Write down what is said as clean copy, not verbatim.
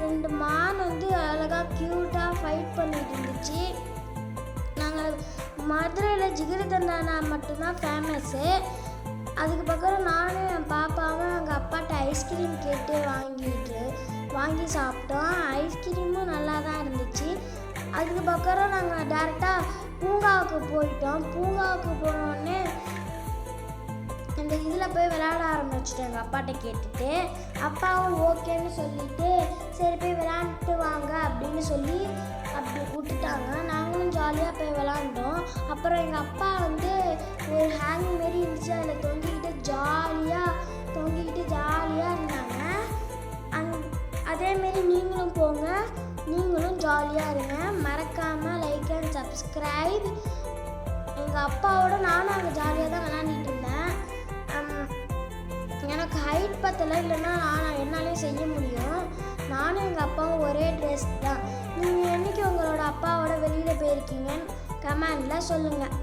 2 மான் வந்து அழகாக க்யூட்டாக ஃபைட் பண்ணிட்டு இருந்துச்சு. நாங்கள் மதுரையில் ஜிகிருதண்டானா மட்டும்தான் ஃபேமஸ்ஸு. அதுக்கு பக்கம் நானும் என் பாப்பாவும் எங்கள் அப்பாட்ட ஐஸ்கிரீம் கேட்டு வாங்கி சாப்பிட்டோம். ஐஸ்கிரீமும் நல்லா தான் இருந்துச்சு. அதுக்கு பக்கம் நாங்கள் டேரெக்டாக பூங்காவுக்கு போயிட்டோம். பூங்காவுக்கு போனோடனே இந்த இதில் போய் விளையாட ஆரம்பிச்சிட்டோம் எங்கள் அப்பாட்ட கேட்டுட்டு. அப்பாவும் ஓகேன்னு சொல்லிவிட்டு சரி போய் விளையாண்டுட்டு வாங்க அப்படின்னு சொல்லி அப்படி விட்டுட்டாங்க. நாங்களும் ஜாலியாக போய் விளாண்டோம். அப்புறம் எங்கள் அப்பா வந்து ஒரு ஹேங் மாரி இருந்துச்சு, அதில் தொங்கிக்கிட்டு ஜாலியாக இருந்தாங்க. அதேமாரி நீங்களும் போங்க, நீங்களும் ஜாலியாக இருங்க. மறக்காமல் லைக் அண்ட் சப்ஸ்கிரைப். எங்கள் அப்பாவோட நானும் அங்கே ஜாலியாக தான் விளையாண்டுட்டு இருந்தேன். எனக்கு ஹைட் பத்தலை, இல்லைன்னா என்னாலையும் செய்ய முடியும். நானும் எங்கள் அப்பாவும் ஒரே ட்ரெஸ் தான். நீங்கள் என்றைக்கு உங்களோட அப்பாவோட வெளியில் போயிருக்கீங்கன்னு கமெண்டில் சொல்லுங்கள்.